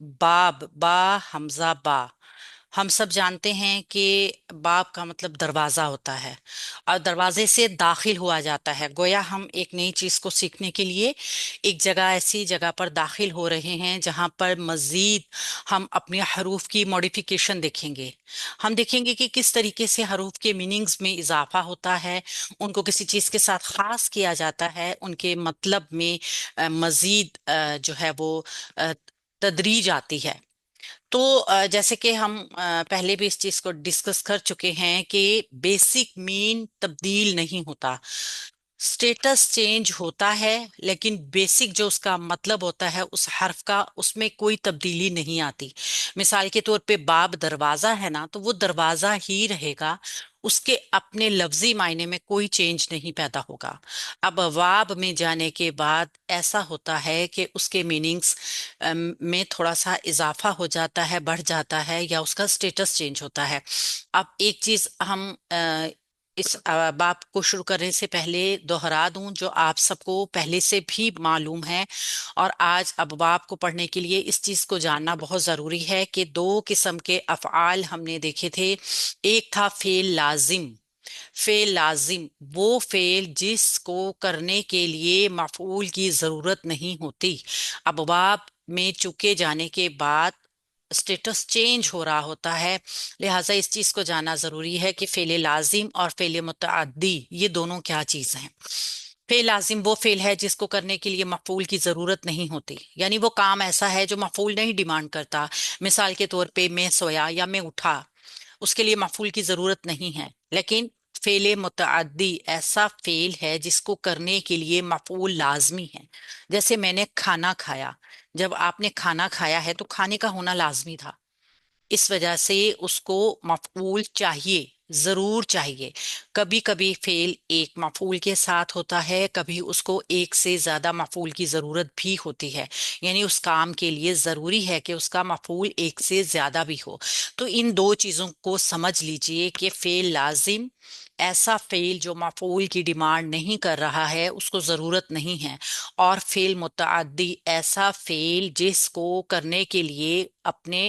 बाब, बा, हमजा बा। हम सब जानते हैं कि बाब का मतलब दरवाजा होता है, और दरवाजे से दाखिल हुआ जाता है। गोया हम एक नई चीज को सीखने के लिए एक जगह, ऐसी जगह पर दाखिल हो रहे हैं जहां पर मजीद हम अपने हरूफ की मॉडिफिकेशन देखेंगे। हम देखेंगे कि किस तरीके से हरूफ के मीनिंग्स में इजाफा होता है, उनको किसी चीज के साथ खास किया जाता है, उनके मतलब में मजीद जो है वो अ, तदरीज आती है। तो जैसे कि हम पहले भी इस चीज को डिस्कस कर चुके हैं कि बेसिक मीन तब्दील नहीं होता, स्टेटस चेंज होता है, लेकिन बेसिक जो उसका मतलब होता है उस हर्फ का, उसमें कोई तब्दीली नहीं आती। मिसाल के तौर पे बाब दरवाजा है ना, तो वो दरवाजा ही रहेगा, उसके अपने लफ्जी मायने में कोई चेंज नहीं पैदा होगा। अब वाब में जाने के बाद ऐसा होता है कि उसके मीनिंग्स में थोड़ा सा इजाफा हो जाता है, बढ़ जाता है, या उसका स्टेटस चेंज होता है। अब एक चीज हम इस बात को शुरू करने से पहले दोहरा दूं, जो आप सबको पहले से भी मालूम है, और आज अबवाब को पढ़ने के लिए इस चीज को जानना बहुत जरूरी है कि दो किस्म के अफ़आल हमने देखे थे। एक था फेल लाजिम। फेल लाजिम वो फेल जिसको करने के लिए मफऊल की जरूरत नहीं होती। अबवाब में चुके जाने के बाद स्टेटस चेंज हो रहा होता है, लिहाजा इस चीज को जानना जरूरी है कि फेल लाजिम और फेल मुतअद्दी ये दोनों क्या चीज हैं। फेल लाजिम वो फेल है जिसको करने के लिए मफूल की जरूरत नहीं होती, यानी वो काम ऐसा है जो मफूल नहीं डिमांड करता। मिसाल के तौर पे मैं सोया या मैं उठा, उसके लिए मफूल की जरूरत नहीं है। लेकिन फेले मुतअद्दी ऐसा फेल है जिसको करने के लिए मफूल लाजमी है। जैसे मैंने खाना खाया, जब आपने खाना खाया है तो खाने का होना लाजमी था, इस वजह से उसको मफऊल चाहिए, जरूर चाहिए। कभी कभी फेल एक मफऊल के साथ होता है, कभी उसको एक से ज्यादा मफऊल की जरूरत भी होती है, यानी उस काम के लिए जरूरी है कि उसका मफऊल एक से ज्यादा भी हो। तो इन दो चीजों को समझ लीजिए कि फेल लाजिम ऐसा फेल जो मफऊल की डिमांड नहीं कर रहा है, उसको जरूरत नहीं है। और फेल मुतअद्दी ऐसा फेल जिसको करने के लिए अपने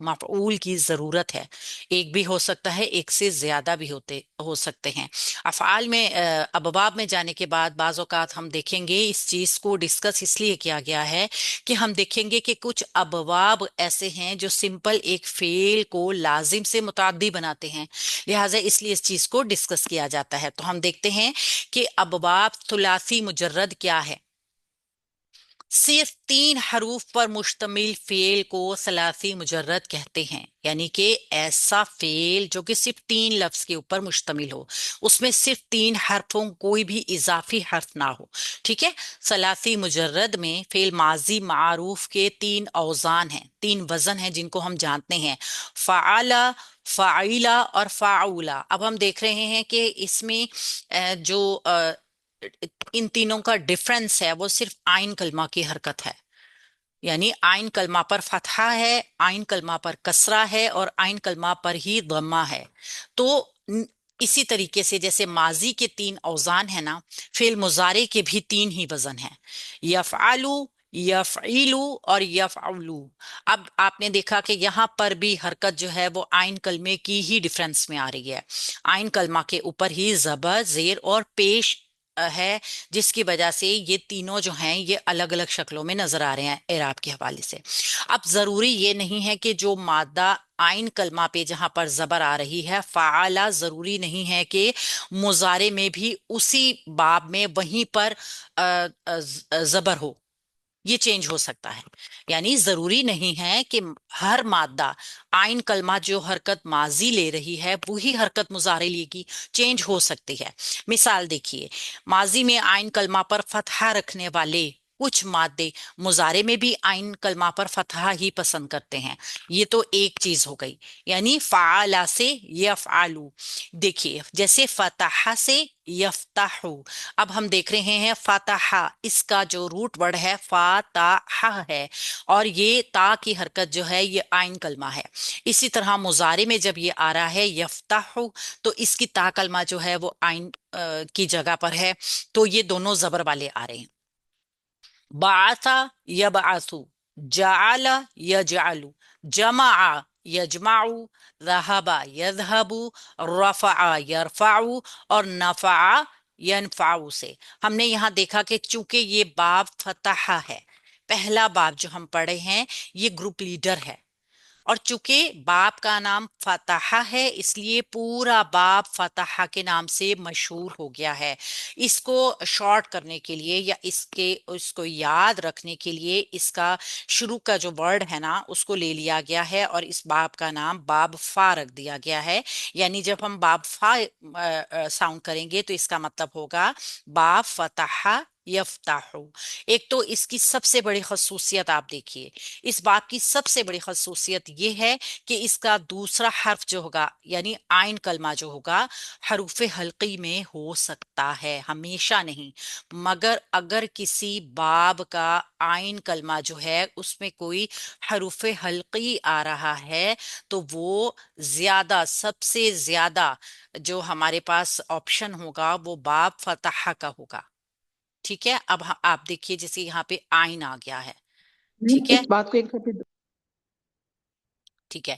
मफऊल की जरूरत है। एक भी हो सकता है, एक से ज्यादा भी होते हो सकते हैं। अफ़आल में अबवाब में जाने के बाद बाज़ औक़ात हम देखेंगे, इस चीज को डिस्कस इसलिए किया गया है कि हम देखेंगे कि कुछ अबवाब ऐसे हैं जो सिंपल एक फेल को लाजिम से मुतअद्दी बनाते हैं, लिहाजा इसलिए इस चीज को डिस्कस किया जाता है। तो हम देखते हैं कि अबवाब सुलासी मुजर्रद क्या है। सिर्फ तीन हरूफ पर मुश्तमिल फेल को सलासी मुजर्रद कहते हैं, यानी कि ऐसा फेल जो कि सिर्फ तीन लफ्ज के ऊपर मुश्तमिल हो, उसमें सिर्फ तीन हरफों, कोई भी इजाफी हर्फ ना हो। ठीक है। सलासी मुजर्रद में फेल माजी मारूफ के तीन औजान हैं, तीन वजन हैं जिनको हम जानते हैं, फ़ाला, फ़ाइला और फ़ाउला। अब हम देख रहे हैं कि इसमें जो इन तीनों का डिफरेंस है वो सिर्फ आइन कलमा की हरकत है, यानी आइन कलमा पर फतहा है, आइन कलमा पर कसरा है, और आइन कलमा पर ही दम्मा है। तो न- इसी तरीके से जैसे माजी के तीन औजान है ना, फेल मुजारे के भी तीन ही वजन है, यफआलू, यफईलू और यफउलू। अब आपने देखा कि यहाँ पर भी हरकत जो है वो आइन कलमे की ही डिफरेंस में आ रही है। आइन कलमा के ऊपर ही जबर, जेर और पेश है, जिसकी वजह से ये तीनों जो हैं ये अलग अलग शक्लों में नजर आ रहे हैं एराब के हवाले से। अब जरूरी ये नहीं है कि जो मादा आइन कलमा पे जहां पर जबर आ रही है फ़ाला, जरूरी नहीं है कि मुजारे में भी उसी बाब में वहीं पर जबर हो, ये चेंज हो सकता है। यानी जरूरी नहीं है कि हर मादा आइन कलमा जो हरकत माजी ले रही है वही हरकत मुजारे लेगी, चेंज हो सकती है। मिसाल देखिए, माजी में आइन कलमा पर फतहा रखने वाले कुछ मादे मुजारे में भी आइन कलमा पर फतहा ही पसंद करते हैं। ये तो एक चीज हो गई, यानी फ़ाला से यफ़आलू। देखिए जैसे फतहा से यफ्ताहु। अब हम देख रहे हैं फतहा, इसका जो रूट वर्ड है फाताहा है, और ये ता की हरकत जो है ये आइन कलमा है। इसी तरह मुजारे में जब ये आ रहा है यफ्ताहु, तो इसकी ता कलमा जो है वो आइन की जगह पर है, तो ये दोनों जबर वाले आ रहे हैं। बासा यबआसु, जअल यजअलु, जमा यजमाउ, ذهب यذهب, रफा यरफाउ, और नफा यनफाउ से हमने यहाँ देखा कि चूंकि ये बाब फतहा है, पहला बाब जो हम पढ़े हैं ये ग्रुप लीडर है, और चूंकि बाप का नाम फतहा है इसलिए पूरा बाप फतहा के नाम से मशहूर हो गया है। इसको शॉर्ट करने के लिए या इसको याद रखने के लिए इसका शुरू का जो वर्ड है ना उसको ले लिया गया है और इस बाप का नाम बाब फा रख दिया गया है। यानी जब हम बाब फा साउंड करेंगे तो इसका मतलब होगा बाप फतहा यफ्ताहु। एक तो इसकी सबसे बड़ी खसूसियत आप देखिए, इस बात की सबसे बड़ी खसूसियत ये है कि इसका दूसरा हर्फ जो होगा यानी आइन कलमा जो होगा हरूफ हल्की में हो सकता है, हमेशा नहीं। मगर अगर किसी बाब का आइन कलमा जो है उसमें कोई हरूफ हल्की आ रहा है तो वो ज्यादा, सबसे ज्यादा जो हमारे पास ऑप्शन होगा वो बाब फतहा का होगा। ठीक है, अब आप देखिए जैसे यहाँ पे आइन आ गया है। ठीक मैम है, इस बात को एक बार फिर। ठीक है,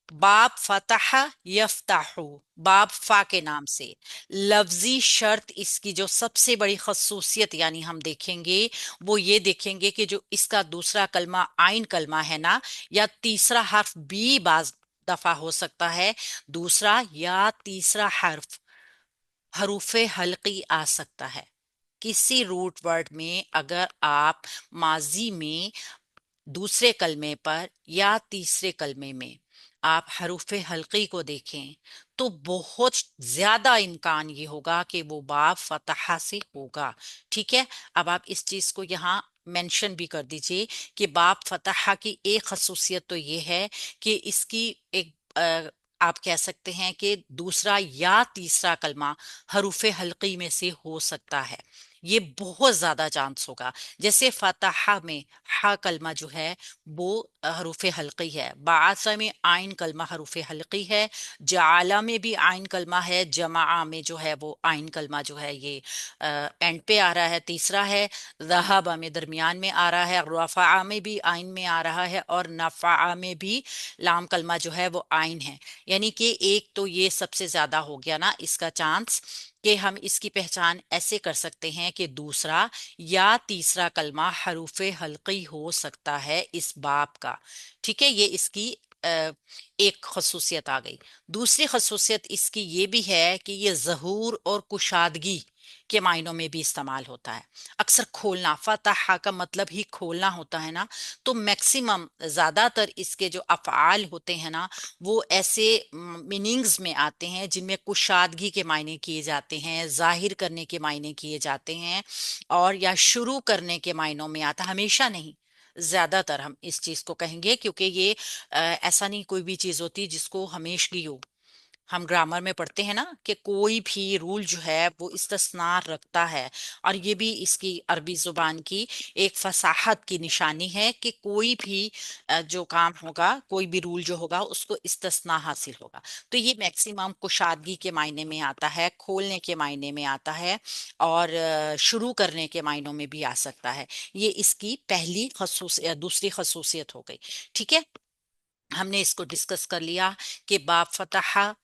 बाब फतह यफ्ताहु, बाब फा के नाम से। लफ्जी शर्त इसकी जो सबसे बड़ी खसूसियत यानी हम देखेंगे वो ये देखेंगे कि जो इसका दूसरा कलमा आइन कलमा है ना, या तीसरा हर्फ भी बाज दफा हो सकता है, दूसरा या तीसरा हर्फ हरूफे हल्की आ सकता है। किसी रूट वर्ड में अगर आप माजी में दूसरे कलमे पर या तीसरे कलमे में आप हरूफे हल्की को देखें तो बहुत ज्यादा इम्कान ये होगा कि वो बाब फतहा से होगा। ठीक है, अब आप इस चीज को यहाँ मेंशन भी कर दीजिए कि बाब फतहा की एक खसूसियत तो ये है कि इसकी एक आप कह सकते हैं कि दूसरा या तीसरा कलमा हरूफे हल्की में से हो सकता है। ये बहुत ज्यादा चांस होगा। जैसे फतहा में हा कलमा जो है वो हरूफे हल्की है, बासा में आइन कलमा हरूफे हल्की है, जाला में भी आइन कलमा है, जमा में जो है वो आइन कलमा जो है ये एंड पे आ रहा है, तीसरा है। ज़हाबा में दरमियान में आ रहा है, रफ़ा में भी आइन में आ रहा है, और नफ़ा में भी लाम कलमा जो है वो आइन है। यानी कि एक तो ये सबसे ज्यादा हो गया ना इसका चांस कि हम इसकी पहचान ऐसे कर सकते हैं कि दूसरा या तीसरा कलमा हरूफे हल्की हो सकता है इस बाब का। ठीक है, ये इसकी एक खसूसियत आ गई। दूसरी खसूसियत इसकी ये भी है कि ये ज़हूर और कुशादगी के मायनों में भी इस्तेमाल होता है। अक्सर खोलना, फतहा का मतलब ही खोलना होता है ना, तो मैक्सिमम ज्यादातर इसके जो अफ़आल होते हैं ना वो ऐसे मीनिंग्स में आते हैं जिनमें कुशादगी के मायने किए जाते हैं, जाहिर करने के मायने किए जाते हैं, और या शुरू करने के मायनों में आता, हमेशा नहीं, ज्यादातर हम इस चीज को कहेंगे क्योंकि ये ऐसा नहीं कोई भी चीज होती जिसको हमेशगी हो। हम ग्रामर में पढ़ते हैं ना कि कोई भी रूल जो है वो इस्तिस्ना रखता है, और ये भी इसकी अरबी जुबान की एक फसाहत की निशानी है कि कोई भी जो काम होगा, कोई भी रूल जो होगा उसको इस्तिस्ना हासिल होगा। तो ये मैक्सिमम कुशादगी के मायने में आता है, खोलने के मायने में आता है, और शुरू करने के मायनों में भी आ सकता है। ये इसकी पहली खसूस दूसरी खसूसियत हो गई। ठीक है, हमने इसको डिस्कस कर लिया कि बाप फतहा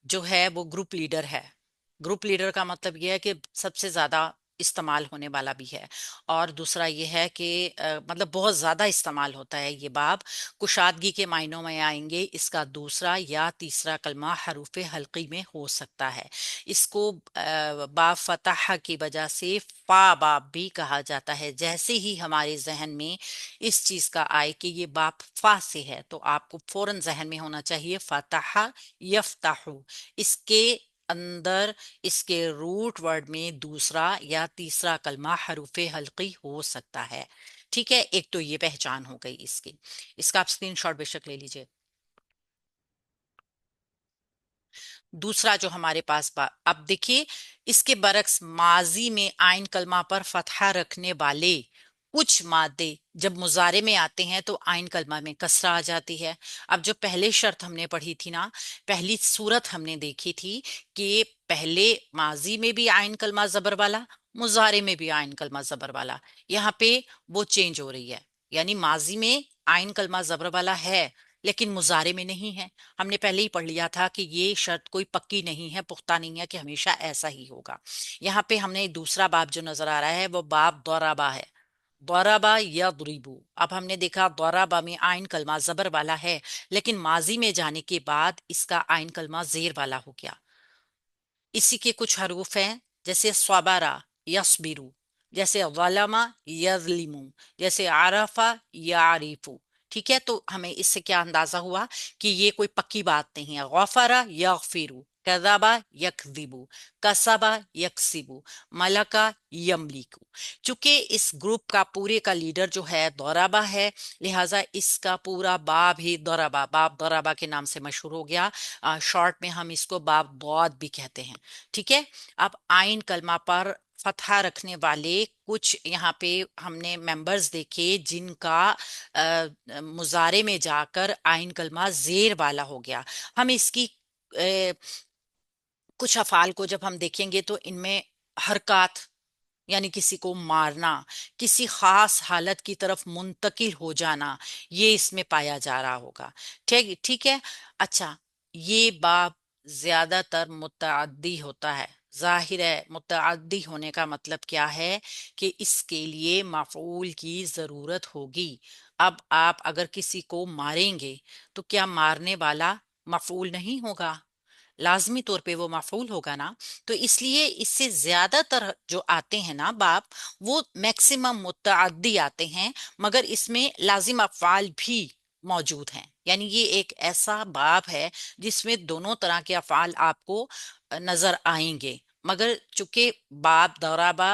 जो है वो ग्रुप लीडर है। ग्रुप लीडर का मतलब यह है कि सबसे ज्यादा इस्तेमाल होने वाला भी है, और दूसरा ये है कि मतलब बहुत ज्यादा इस्तेमाल होता है ये बाब। कुशादगी के मायनों में आएंगे, इसका दूसरा या तीसरा कलमा हरूफ हल्की में हो सकता है। इसको बाब फतह की वजह से फा बाब भी कहा जाता है। जैसे ही हमारे जहन में इस चीज का आए कि ये बाप फा से है तो आपको फौरन जहन में होना चाहिए फतहा यफ्ताहु। इसके अंदर इसके रूट वर्ड में दूसरा या तीसरा कलमा हरूफे हल्की हो सकता है। ठीक है, एक तो ये पहचान हो गई इसकी। इसका आप स्क्रीनशॉट बेशक ले लीजिए। दूसरा जो हमारे पास अब देखिए, इसके बरक्स माजी में आइन कलमा पर फतहा रखने वाले कुछ मादे जब मुजारे में आते हैं तो आइन कलमा में कसरा आ जाती है। अब जो पहले शर्त हमने पढ़ी थी ना, पहली सूरत हमने देखी थी कि पहले माजी में भी आइन कलमा जबर वाला, मुजारे में भी आइन कलमा जबर वाला, यहाँ पे वो चेंज हो रही है। यानी माजी में आइन कलमा जबर वाला है लेकिन मुजारे में नहीं है। हमने पहले ही पढ़ लिया था कि ये शर्त कोई पक्की नहीं है, पुख्ता नहीं है कि हमेशा ऐसा ही होगा। यहाँ पे हमने दूसरा बाब जो नजर आ रहा है वो बाब दौराबा है। दौराबा या दुरीबू। अब हमने देखा दौराबा में आइन कलमा जबर वाला है लेकिन माजी में जाने के बाद इसका आइन कलमा जेर वाला हो गया। इसी के कुछ हरूफ हैं, जैसे स्वाबारा यस्बिरू, जैसे वलमा यजलिमू, जैसे आरफा यारिफू। ठीक है, तो हमें इससे क्या अंदाजा हुआ कि ये कोई पक्की बात नहीं है। गफरा यगफिरू, कज़बा यकज़िबू, कसबा यकसिबू, मलका यमलिकू। चूंकि इस ग्रुप का पूरे का लीडर जो है दौराबा है, लिहाजा इसका पूरा बाब ही दौराबा, बाब दौराबा के नाम से मशहूर हो गया। शॉर्ट में हम इसको बाब दौद भी कहते हैं। ठीक है, अब आइन कलमा पर फतहा रखने वाले कुछ यहाँ पे हमने मेंबर्स देखे जिनका मुजारे में जाकर आइन कलमा जेर वाला हो गया। हम इसकी कुछ अफाल को जब हम देखेंगे तो इनमें हरकत, यानी किसी को मारना, किसी खास हालत की तरफ मुंतकिल हो जाना, ये इसमें पाया जा रहा होगा। ठीक ठीक है। अच्छा, ये बाब ज्यादातर मुतअद्दी होता है। जाहिर है मुतअद्दी होने का मतलब क्या है कि इसके लिए मफऊल की जरूरत होगी। अब आप अगर किसी को मारेंगे तो क्या मारने वाला मफऊल नहीं होगा, लाजमी तौर पे वो मफऊल होगा ना। तो इसलिए इससे ज्यादातर जो आते हैं ना बाब, वो मैक्सिमम मुतअद्दी आते हैं, मगर इसमें लाजिम अफ़आल भी मौजूद हैं। यानी ये एक ऐसा बाब है जिसमें दोनों तरह के अफ़आल आपको नजर आएंगे। मगर चूंकि बाब दौराबा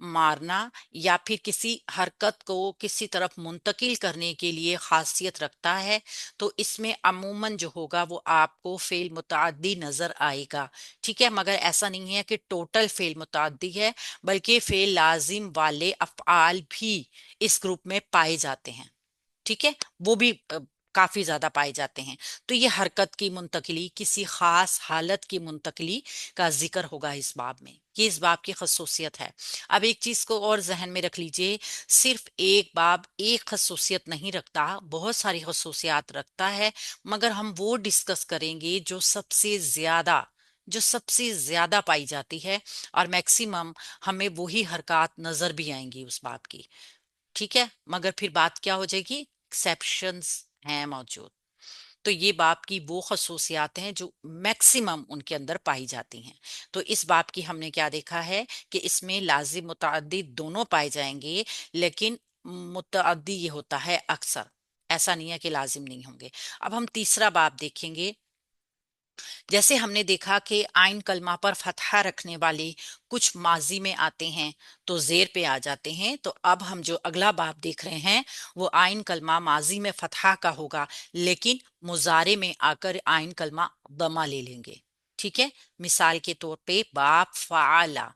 मारना या फिर किसी हरकत को किसी तरफ मुंतकिल करने के लिए खासियत रखता है, तो इसमें अमूमन जो होगा वो आपको फेल मुताद्दी नजर आएगा। ठीक है, मगर ऐसा नहीं है कि टोटल फेल मुताद्दी है, बल्कि फेल लाजिम वाले अफ़आल भी इस ग्रुप में पाए जाते हैं। ठीक है, वो भी काफी ज्यादा पाए जाते हैं। तो ये हरकत की मुंतकली, किसी खास हालत की मुंतकली का जिक्र होगा इस बाब में। ये इस बाब की खसूसियत है। अब एक चीज को और जहन में रख लीजिए, सिर्फ एक बाब एक खसूसियत नहीं रखता, बहुत सारी खसूसियात रखता है। मगर हम वो डिस्कस करेंगे जो सबसे ज्यादा पाई जाती है, और मैक्सिमम हमें वही हरकत नजर भी आएंगी उस बाब की। ठीक है, मगर फिर बात क्या हो जाएगी, एक्सेप्शंस हैं मौजूद। तो ये बाप की वो खसूसियात हैं जो मैक्सिमम उनके अंदर पाई जाती हैं। तो इस बाप की हमने क्या देखा है कि इसमें लाजिम मुतअद्दी दोनों पाए जाएंगे, लेकिन मुतअद्दी ये होता है अक्सर, ऐसा नहीं है कि लाजिम नहीं होंगे। अब हम तीसरा बाप देखेंगे। जैसे हमने देखा कि आइन कलमा पर फतहा रखने वाले कुछ माजी में आते हैं तो जेर पे आ जाते हैं, तो अब हम जो अगला बाब देख रहे हैं वो आइन कलमा माजी में फतहा का होगा, लेकिन मुजारे में आकर आइन कलमा दमा ले लेंगे। ठीक है, मिसाल के तौर पे बाप फ़ाला,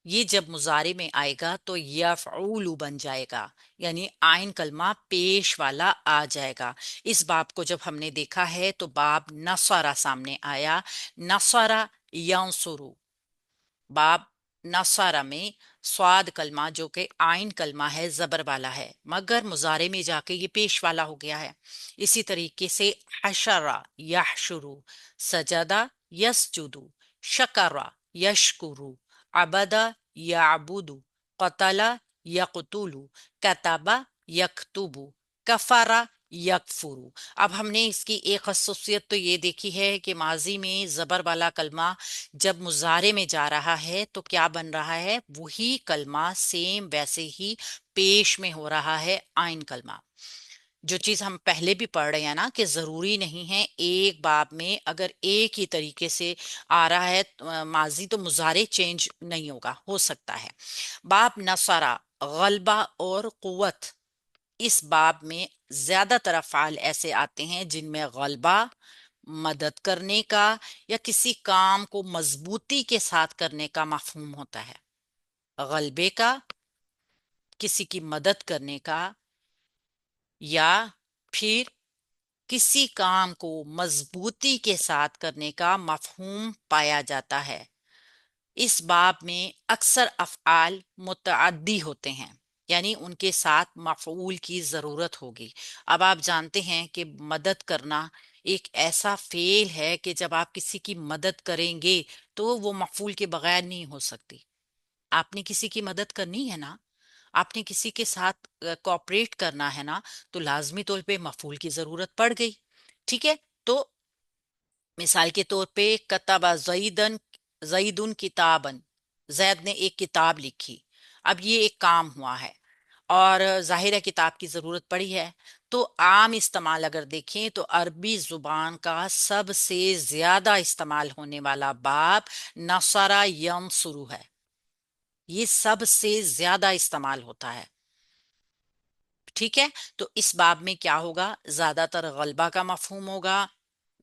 ये जब मुजारे में आएगा तो यफ़ऊलु बन जाएगा, यानी आइन कलमा पेश वाला आ जाएगा। इस बाब को जब हमने देखा है तो बाब नसरा सामने आया, नसरा यंसुरु। बाब नसरा में स्वाद कलमा जो कि आइन कलमा है जबर वाला है, मगर मुजारे में जाके ये पेश वाला हो गया है। इसी तरीके से हशरा यहशुरु, सजदा यसजुदु, शकरा यशकुरु, अबदा याबुदु, कतला यकतुलु, कतबा यकतुबु, कफरा यकफुरु। अब हमने इसकी एक खसूसियत तो ये देखी है कि माजी में जबर वाला कलमा जब मुजारे में जा रहा है तो क्या बन रहा है, वही कलमा सेम वैसे ही पेश में हो रहा है आइन कलमा। जो चीज हम पहले भी पढ़ रहे हैं ना कि जरूरी नहीं है एक बाब में अगर एक ही तरीके से आ रहा है माजी, तो मुजारे चेंज नहीं होगा, हो सकता है। बाब नसरा गलबा और कुव्वत, इस बाब में ज्यादातर अफ़आल ऐसे आते हैं जिनमें गलबा, मदद करने का, या किसी काम को मजबूती के साथ करने का मफहूम होता है। गलबे का, किसी की मदद करने का, या फिर किसी काम को मजबूती के साथ करने का मफहूम पाया जाता है। इस बाब में अक्सर अफ़आल मुतअद्दी होते हैं। यानी उनके साथ मफऊल की जरूरत होगी। अब आप जानते हैं कि मदद करना एक ऐसा फेल है कि जब आप किसी की मदद करेंगे तो वो मफऊल के बगैर नहीं हो सकती। आपने किसी की मदद करनी है ना, आपने किसी के साथ कोऑपरेट करना है ना, तो लाजमी तौर पे मफऊल की जरूरत पड़ गई। ठीक है। तो मिसाल के तौर पे कतबा जईदन, जईदुन किताबन, जैद ने एक किताब लिखी। अब ये एक काम हुआ है और जाहिर है किताब की जरूरत पड़ी है। तो आम इस्तेमाल अगर देखें तो अरबी जुबान का सबसे ज्यादा इस्तेमाल होने वाला बाब नसरा यंसुरु है। ये सबसे ज्यादा इस्तेमाल होता है। ठीक है। तो इस बाब में क्या होगा, ज्यादातर गलबा का मफहूम होगा,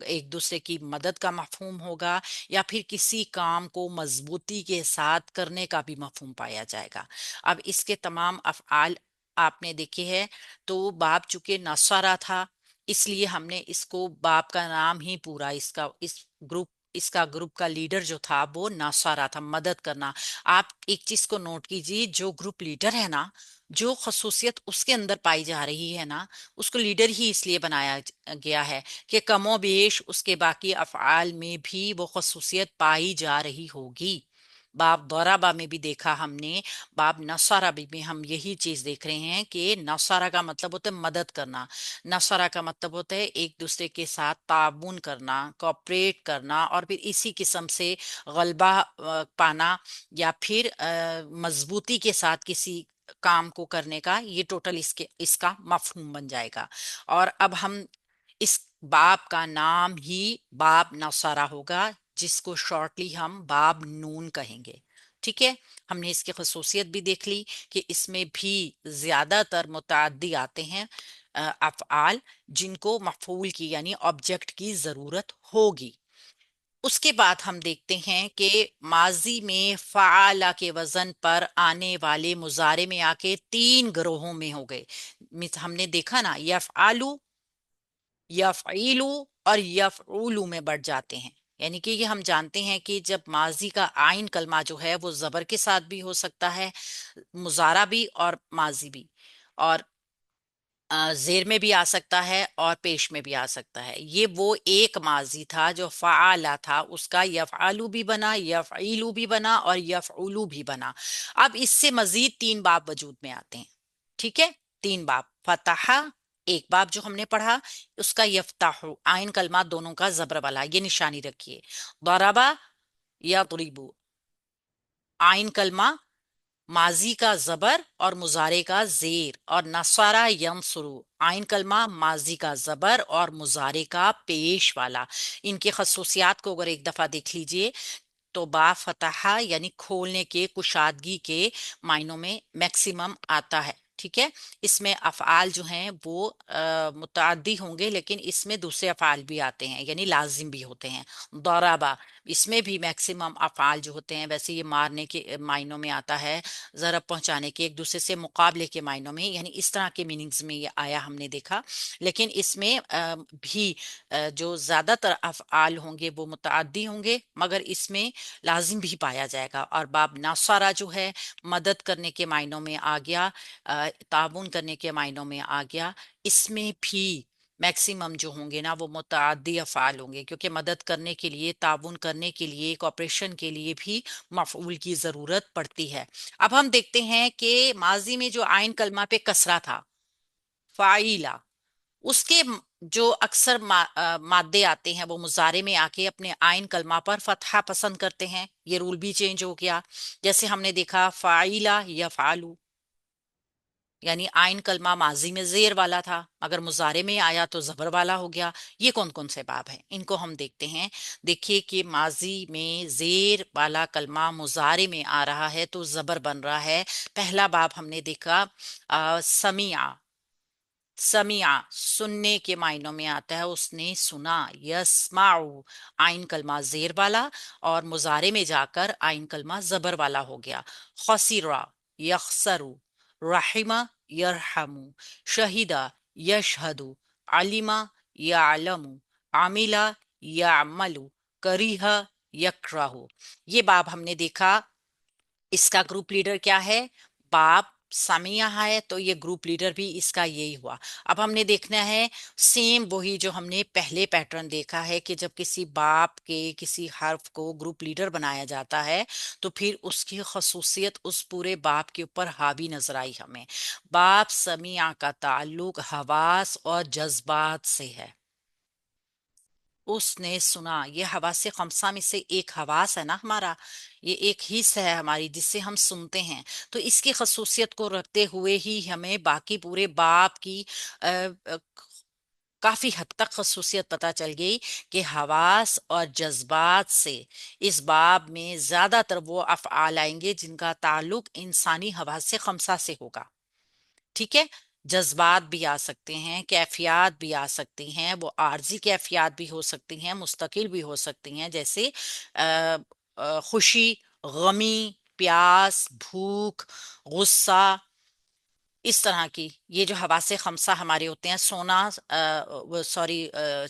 एक दूसरे की मदद का मफहूम होगा, या फिर किसी काम को मजबूती के साथ करने का भी मफहूम पाया जाएगा। अब इसके तमाम अफ़आल आपने देखे हैं। तो बाब चूंकि नसरा था, इसलिए हमने इसको बाब का नाम ही पूरा इसका इस ग्रुप इसका ग्रुप का लीडर जो था वो नसरा था, मदद करना। आप एक चीज को नोट कीजिए, जो ग्रुप लीडर है ना, जो खसूसियत उसके अंदर पाई जा रही है ना, उसको लीडर ही इसलिए बनाया गया है कि कमोबेश उसके बाकी अफ़आल में भी वो खसूसियत पाई जा रही होगी। बाब दौराबा में भी देखा हमने, बाब नसरा भी में हम यही चीज देख रहे हैं कि नसरा का मतलब होता है मदद करना। नसरा का मतलब होता है एक दूसरे के साथ ताउन करना, कोऑपरेट करना, और फिर इसी किस्म से गलबा पाना, या फिर मजबूती के साथ किसी काम को करने का, ये टोटल इसका मफहूम बन जाएगा। और अब हम इस बाब का नाम ही बाब नौसारा होगा, जिसको शॉर्टली हम बाब नून कहेंगे। ठीक है। हमने इसकी खसूसियत भी देख ली कि इसमें भी ज्यादातर मुतअद्दी आते हैं अफ़आल जिनको मफूल की यानी ऑब्जेक्ट की जरूरत होगी। उसके बाद हम देखते हैं कि माजी में फ़ाला के वजन पर आने वाले मुजारे में आके तीन ग्रोहों में हो गए। हमने देखा ना, यफ़आलू, यफ़ईलू और यफ़ऊलू में बढ़ जाते हैं। यानी कि ये हम जानते हैं कि जब माजी का आइन कलमा जो है वो जबर के साथ भी हो सकता है, मुजारा भी और माजी भी, और जेर में भी आ सकता है और पेश में भी आ सकता है। ये वो एक माजी था जो फ़आला था, उसका यफ़आलू भी बना, यफ़ईलू भी बना और यफ़ऊलू भी बना। अब इससे मजीद तीन बाब वजूद में आते हैं। ठीक है। तीन बाब, फतहा एक बाब जो हमने पढ़ा, उसका यफ्ताहु आइन कलमा दोनों का जबर वाला, ये निशानी रखिए। दरबा या तुरीबू आइन कलमा माजी का जबर और मुजारे का जेर, और नसरा यंसुरु आइन कलमा माजी का जबर और मुजारे का पेश वाला। इनकी खसूसियात को अगर एक दफा देख लीजिए तो बा फतहा यानी खोलने के, कुशादगी के मायनों में मैक्सिमम आता है। ठीक है। इसमें अफ़आल जो हैं वो मुतअद्दी होंगे, लेकिन इसमें दूसरे अफ़आल भी आते हैं यानी लाजिम भी होते हैं। दौराबा इसमें भी मैक्सिमम अफ़आल जो होते हैं, वैसे ये मारने के मायनों में आता है, ज़रब पहुंचाने के, एक दूसरे से मुकाबले के मायनों में, यानी इस तरह के मीनिंग्स में ये आया हमने देखा। लेकिन इसमें भी जो ज़्यादातर अफ़आल होंगे वो मुतअद्दी होंगे, मगर इसमें लाजिम भी पाया जाएगा। और बाब नासारा जो है मदद करने के मायनों में आ गया, ताउन करने के मायनों में आ गया। इसमें भी मैक्सिमम जो होंगे ना वो मुतअद्दी अफ़आल होंगे, क्योंकि मदद करने के लिए, ताउन करने के लिए, कॉपरेशन के लिए भी मफऊल की जरूरत पड़ती है। अब हम देखते हैं कि माजी में जो आइन कलमा पे कसरा था, फाइला, उसके जो अक्सर मादे आते हैं वो मुजारे में आके अपने आइन कलमा पर फतहा पसंद करते हैं। ये रूल भी चेंज हो गया। जैसे हमने देखा फाइला या फालू, यानी आइन कलमा माजी में जेर वाला था, अगर मुजारे में आया तो जबर वाला हो गया। ये कौन कौन से बाब हैं, इनको हम देखते हैं। देखिए कि माजी में जेर वाला कलमा मुजारे में आ रहा है तो जबर बन रहा है। पहला बाब हमने देखा समिया, समिया सुनने के मायनों में आता है, उसने सुना। यस्माउ आइन कलमा जेर वाला और मुजारे में जाकर आइन कलमा जबर वाला हो गया। खसीरा यखसरु, रहिमा यरहमु, शहीदा यशहदु, अलिमा यालमु, आमिला यामलु, करीहा यकराहु। ये बाब हमने देखा। इसका ग्रुप लीडर क्या है, बाब सामिया है तो ये ग्रुप लीडर भी इसका यही हुआ। अब हमने देखना है सेम वही जो हमने पहले पैटर्न देखा है कि जब किसी बाप के किसी हर्फ को ग्रुप लीडर बनाया जाता है तो फिर उसकी खसूसियत उस पूरे बाप के ऊपर हावी नजर आई हमें। बाप समिया का ताल्लुक हवास और जज्बात से है। उसने सुना, ये हवासे खमसा में से एक हवास है ना हमारा, ये एक हिस्स है हमारी जिससे हम सुनते हैं। तो इसकी खसूसियत को रखते हुए ही हमें बाकी पूरे बाप की अ, अ, काफी हद तक खसूसियत पता चल गई कि हवास और जज्बात से इस बाब में ज्यादातर वो अफ़आल आएंगे जिनका ताल्लुक इंसानी हवास से खमसा से होगा। ठीक है। जज्बात भी आ सकते हैं, कैफियत भी आ सकती हैं, वो आर्जी कैफियत भी हो सकती हैं, मुस्तकिल भी हो सकती हैं, जैसे खुशी, गमी, प्यास, भूख, गुस्सा, इस तरह की। ये जो हवासे खमसा हमारे होते हैं, सोना, सॉरी,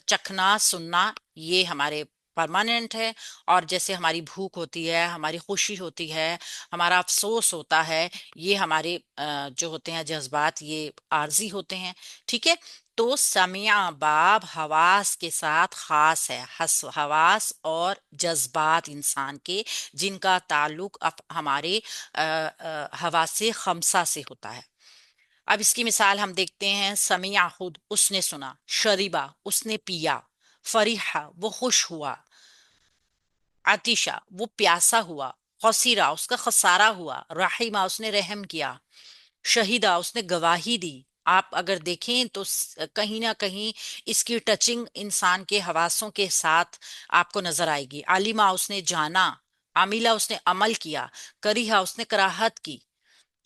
चखना, सुनना, ये हमारे परमानेंट है। और जैसे हमारी भूख होती है, हमारी खुशी होती है, हमारा अफसोस होता है, ये हमारे जो होते हैं जज्बात, ये आर्जी होते हैं। ठीक है। तो समिया बाब हवास के साथ खास है, हवास और जज्बात इंसान के, जिनका ताल्लुक हमारे हवासे खमसा से होता है। अब इसकी मिसाल हम देखते हैं। समिया खुद, उसने सुना, शरीबा, उसने पिया, फरीहा, वो खुश हुआ, आतिशा, वो प्यासा हुआ, खसीरा, उसका खसारा हुआ, राहिमा, उसने रहम किया, शहीदा, उसने गवाही दी। आप अगर देखें तो कहीं ना कहीं इसकी टचिंग इंसान के हवासों के साथ आपको नजर आएगी। आलिमा, उसने जाना, आमिला, उसने अमल किया, करीहा, उसने कराहत की।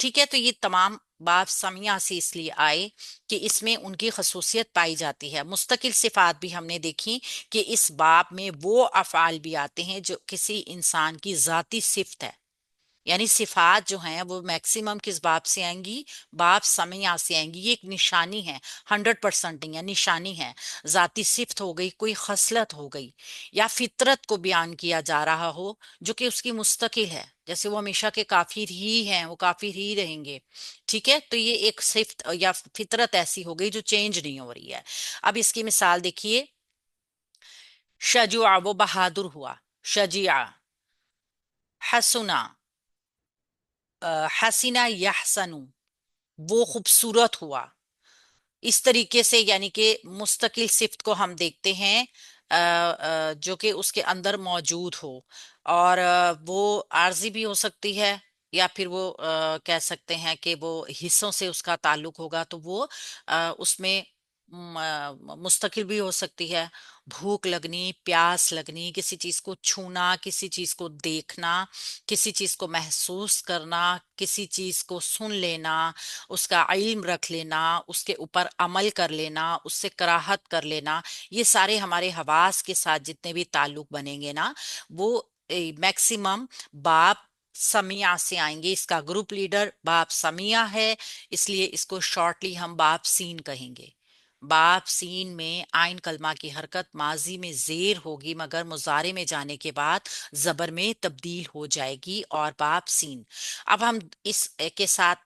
ठीक है। तो ये तमाम बाब समिया से इसलिए आए कि इसमें उनकी खसूसियत पाई जाती है। मुस्तकिल सिफात भी हमने देखी कि इस बाब में वो अफ़आल भी आते हैं जो किसी इंसान की जाती सिफ्त है। यानी सिफात जो हैं वो मैक्सिमम किस बाब से आएंगी? बाब समिया से आएंगी। ये एक निशानी है, 100% नहीं है, निशानी है। जाती सिफ्त हो गई, कोई खसलत हो गई, या फितरत को बयान किया जा रहा हो जो कि उसकी मुस्तकिल है, जैसे वो हमेशा के काफिर ही हैं, वो काफिर ही रहेंगे। ठीक है। तो ये एक सिफ्त या फितरत ऐसी हो गई जो चेंज नहीं हो रही है। अब इसकी मिसाल देखिए। शजुआ, वो बहादुर हुआ, शजिया, हसुना, हसीना यहसनु, वो खूबसूरत हुआ। इस तरीके से यानी कि मुस्तकिल सिफ्त को हम देखते हैं जो कि उसके अंदर मौजूद हो। और वो आर्जी भी हो सकती है, या फिर वो कह सकते हैं कि वो हिस्सों से उसका ताल्लुक होगा, तो वो उसमें मुस्तकिल भी हो सकती है। भूख लगनी, प्यास लगनी, किसी चीज को छूना, किसी चीज को देखना, किसी चीज को महसूस करना, किसी चीज को सुन लेना, उसका इल्म रख लेना, उसके ऊपर अमल कर लेना, उससे कराहत कर लेना, ये सारे हमारे हवास के साथ जितने भी ताल्लुक बनेंगे ना, वो मैक्सिमम बाप समिया से आएंगे। इसका ग्रुप लीडर बाप समिया है, इसलिए इसको शॉर्टली हम बाप सीन कहेंगे। बाप सीन में आइन कलमा की हरकत माजी में जेर होगी, मगर मुजारे में जाने के बाद जबर में तब्दील हो जाएगी, और बाप सीन। अब हम इस के साथ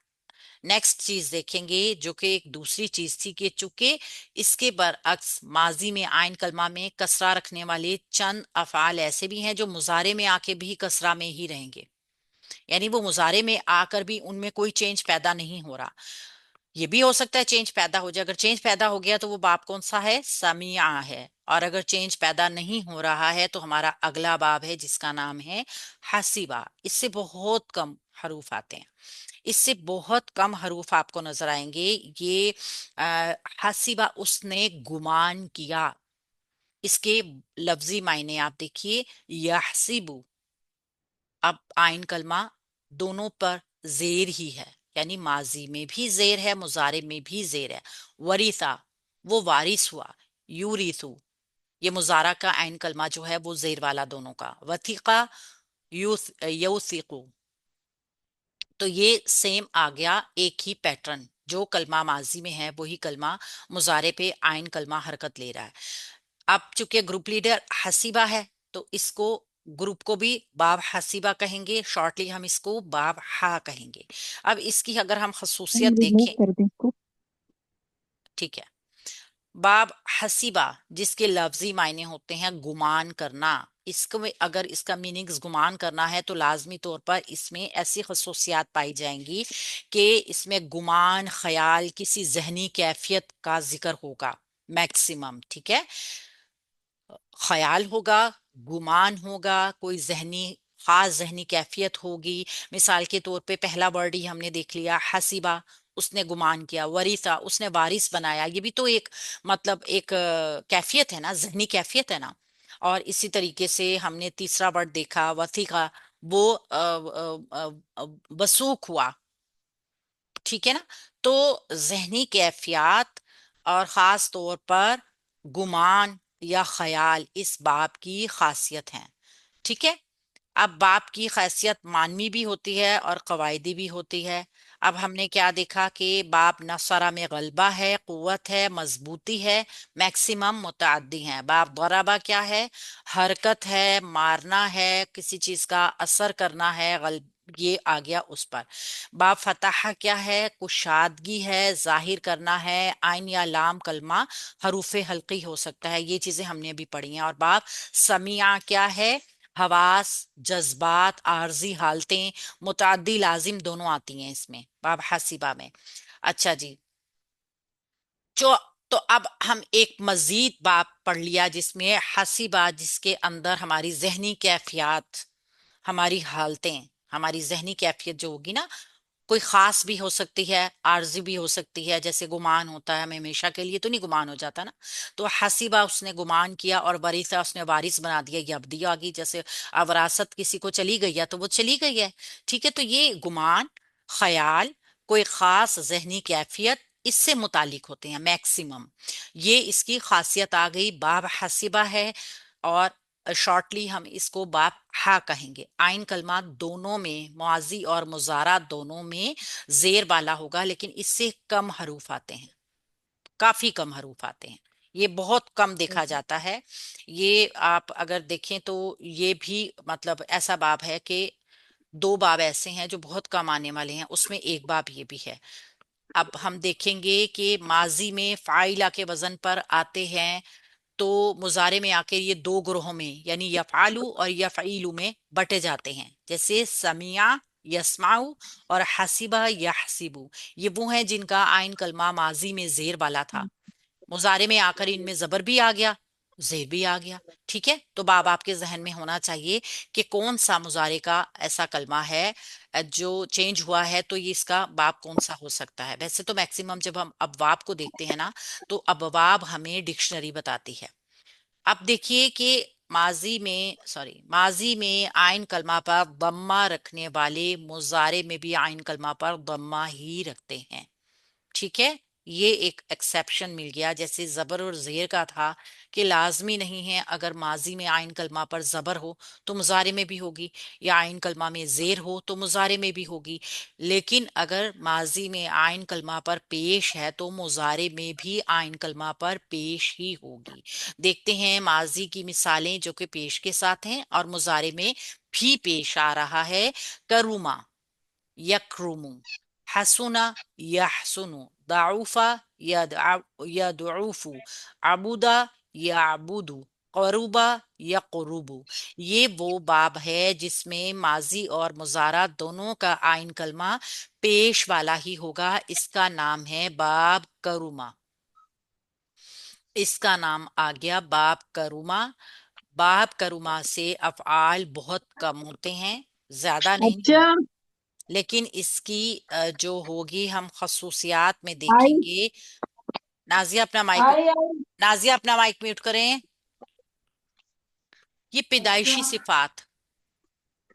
नेक्स्ट चीज देखेंगे जो कि एक दूसरी चीज थी कि चूंकि इसके बरअक्स माजी में आइन कलमा में कसरा रखने वाले चंद अफआल ऐसे भी हैं जो मुजारे में आके भी कसरा में ही रहेंगे। यानी वो मुजारे में आकर भी उनमें कोई चेंज पैदा नहीं हो रहा। ये भी हो सकता है चेंज पैदा हो जाए। अगर चेंज पैदा हो गया तो वो बाब कौन सा है? समिया है। और अगर चेंज पैदा नहीं हो रहा है तो हमारा अगला बाब है जिसका नाम है हसीबा। इससे बहुत कम हरूफ आते हैं, इससे बहुत कम हरूफ आपको नजर आएंगे। ये हसीबा, उसने गुमान किया। इसके लफ्जी मायने आप देखिए, यहसिबु। अब आइन कलमा दोनों पर जेर ही है, यानी माजी में भी जेर है, मुजारे में भी जेर है। वरीसा, वो वारिस हुआ। यूरिसु, ये मुजारा का आइन कलमा जो है वो जेर वाला दोनों का। वथीका, यौसिकु। तो ये सेम आ गया, एक ही पैटर्न। जो कलमा माजी में है वही कलमा मुजारे पे आइन कलमा हरकत ले रहा है। अब चूंकि ग्रुप लीडर हसीबा है तो इसको ग्रुप को भी बाब हसीबा कहेंगे, शॉर्टली हम इसको बाब हा कहेंगे। अब इसकी अगर हम खसूसियत रिमूव देखें, कर दें इसको। ठीक है, बाब हसीबा जिसके लफ्जी मायने होते हैं गुमान करना, इसको में अगर इसका मीनिंग्स गुमान करना है तो लाजमी तौर पर इसमें ऐसी खसूसियात पाई जाएंगी कि इसमें गुमान, ख्याल, किसी जहनी कैफियत का जिक्र होगा मैक्सिमम, ठीक है। ख्याल होगा, गुमान होगा, कोई जहनी खास जहनी कैफियत होगी। मिसाल के तौर पे पहला वर्ड ही हमने देख लिया हसीबा, उसने गुमान किया। वरीसा, उसने वारिस बनाया, ये भी तो एक मतलब एक कैफियत है ना, जहनी कैफियत है ना। और इसी तरीके से हमने तीसरा वर्ड देखा वसीका, वो वसूख हुआ, ठीक है ना। तो जहनी कैफियत और ख़ास तौर पर गुमान या ख्याल इस बाब की खासियत है, ठीक है। अब बाप की खासियत मानवी भी होती है और कवायदी भी होती है। अब हमने क्या देखा कि बाप नसरा में गलबा है, कुव्वत है, मजबूती है, मैक्सिमम मुतअद्दी है। बाप दरबा क्या है, हरकत है, मारना है, किसी चीज का असर करना है, गलब ये आ गया उस पर। बाप फतह क्या है, कुशादगी है, जाहिर करना है। आइन या लाम कलमा हरूफे हल्की हो सकता है, ये चीजें हमने भी पढ़ी हैं। और बाप समिया क्या है, हवास, जज्बात, आर्जी हालतें, मुतअद्दी लाजिम दोनों आती हैं इसमें बाब हसीबा में। अच्छा जी, जो तो अब हम एक मजीद बाब पढ़ लिया जिसमें हसीबा, जिसके अंदर हमारी जहनी कैफियत, हमारी हालतें, हमारी जहनी कैफियत जो होगी ना, कोई खास भी हो सकती है, आर्जी भी हो सकती है। जैसे गुमान होता है, हमें हमेशा के लिए तो नहीं गुमान हो जाता ना। तो हसीबा, उसने गुमान किया, और वरीसा, उसने वारिस बना दिया। ये अब्दी आ गई, जैसे अब विरासत किसी को चली गई है तो वो चली गई है, ठीक है। तो ये गुमान, ख्याल, कोई खास जहनी कैफियत, इससे मुतालिक होते हैं मैक्सिमम। ये इसकी खासियत आ गई, बाब हसीबा है। और शॉर्टली हम इसको बाप हा कहेंगे। आइन कलमा दोनों में, मुआजी और मुजारा दोनों में जेर वाला होगा, लेकिन इससे कम हरूफ आते हैं, काफी कम हरूफ आते हैं। ये बहुत कम देखा जाता है। ये आप अगर देखें तो ये भी मतलब ऐसा बाब है कि दो बाब ऐसे हैं जो बहुत कम आने वाले हैं, उसमें एक बाब ये भी है। अब हम देखेंगे कि माजी में फाइला के वजन पर आते हैं, तो मुजारे में आके ये दो ग्रोहों में यानी यफालू और यफईलू में बटे जाते हैं। जैसे समिया यस्माउ और हसीबा यहसिबु, ये वो हैं जिनका आइन कलमा माजी में जेर वाला था, मुजारे में आकर इनमें जबर भी आ गया, जेर भी आ गया, ठीक है। तो बाब आपके जहन में होना चाहिए कि कौन सा मुजारे का ऐसा कलमा है जो चेंज हुआ है, तो ये इसका बाब कौन सा हो सकता है। वैसे तो मैक्सिमम जब हम अबवाब को देखते हैं ना, तो अबवाब हमें डिक्शनरी बताती है। अब देखिए कि माजी में आइन कलमा पर दम्मा रखने वाले मुजारे में भी आइन कलमा पर दम्मा ही रखते हैं, ठीक है। ये एक एक्सेप्शन मिल गया, जैसे जबर और जेर का था कि लाजमी नहीं है अगर माजी में आइन कलमा पर जबर हो तो मुजारे में भी होगी, या आइन कलमा में जेर हो तो मुजारे में भी होगी। लेकिन अगर माजी में आइन कलमा पर पेश है तो मुजारे में भी आइन कलमा पर पेश ही होगी। देखते हैं माजी की मिसालें जो कि पेश के साथ हैं और मुजारे में भी पेश आ रहा है। करूमा यकरुमु, हसुना यहसुनु, दाऊफा यदऊफु, अबुदा याबुदु, करुबा यकुरुबु। ये वो बाब है जिसमें माजी और मुजारा दोनों का आइन कलमा पेश वाला ही होगा। इसका नाम है बाब करुमा। इसका नाम आ गया बाब करुमा। बाब करुमा से अफआल बहुत कम होते हैं, ज्यादा नहीं अच्छा। होते, लेकिन इसकी जो होगी हम खसूसियात में आई देखेंगे। नाजिया अपना माइक, आई आई। नाजिया अपना माइक म्यूट करें। ये अच्छा। पैदाइशी सिफात,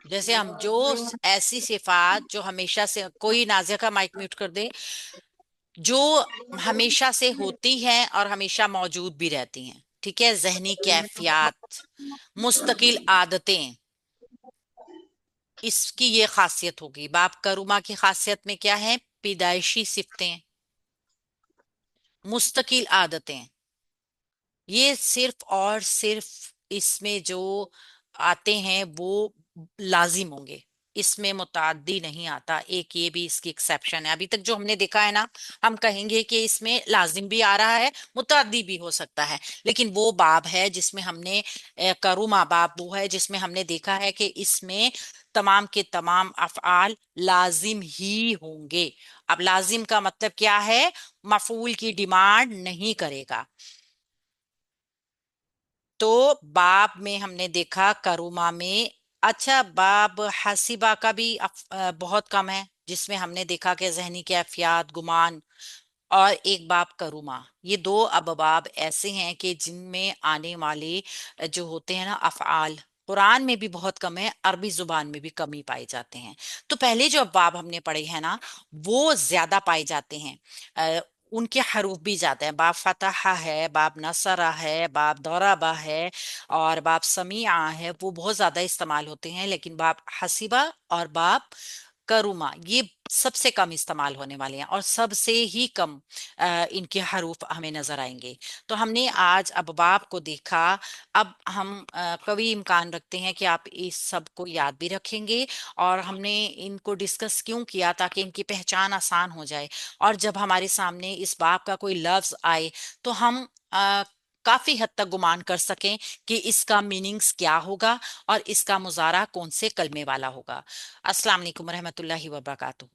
जैसे हम जो ऐसी सिफात जो हमेशा से, कोई नाजिया का माइक म्यूट कर दे, जो हमेशा से होती हैं और हमेशा मौजूद भी रहती हैं, ठीक है। जहनी कैफियत, मुस्तकिल आदतें, इसकी ये खासियत होगी। बाप करूमा की खासियत में क्या है, पैदाइशी सिफतें, मुस्तकिल आदतें। ये सिर्फ और सिर्फ इसमें जो आते हैं वो लाजिम होंगे। इसमें मुताद्दी नहीं आता, एक ये भी इसकी एक्सेप्शन है। अभी तक जो हमने देखा है ना, हम कहेंगे कि इसमें लाजिम भी आ रहा है, मुताद्दी भी हो सकता है। लेकिन वो बाब है जिसमें हमने करूमा बाब वो है जिसमें हमने देखा है कि इसमें तमाम के तमाम अफआल लाजिम ही होंगे। अब लाजिम का मतलब क्या है? मफूल की डिमांड नहीं करेगा। तो बाब में हमने देखा करूमा में। अच्छा, बाब हसीबा का भी बहुत कम है, जिसमें हमने देखा कि जहनी कैफियत, गुमान। और एक बाब करूमा, ये दो अबवाब ऐसे हैं कि जिनमें आने वाले जो होते हैं ना अफआल, कुरान में भी बहुत कम है, अरबी जुबान में भी कम ही पाए जाते हैं। तो पहले जो अबवाब हमने पढ़े हैं ना, वो ज्यादा पाए जाते हैं। अ, उनके हरूफ भी ज्यादा है। बाब फतहा है, बाब नसरा है, बाब दौराबा है, और बाब समीआ है, वो बहुत ज्यादा इस्तेमाल होते हैं। लेकिन बाब हसीबा और बाब करूमा ये सबसे कम इस्तेमाल होने वाले हैं, और सबसे ही कम इनके हरूफ हमें नजर आएंगे। तो हमने आज अबवाब को देखा। अब हम कभी इम्कान रखते हैं कि आप इस सब को याद भी रखेंगे। और हमने इनको डिस्कस क्यों किया? ताकि इनकी पहचान आसान हो जाए, और जब हमारे सामने इस बाब का कोई लफ्ज आए तो हम काफी हद तक गुमान कर सकें कि इसका मीनिंग्स क्या होगा और इसका मुजारा कौन से कलमे वाला होगा। अस्सलाम वालेकुम रहमतुल्लाहि व बरकातुहू।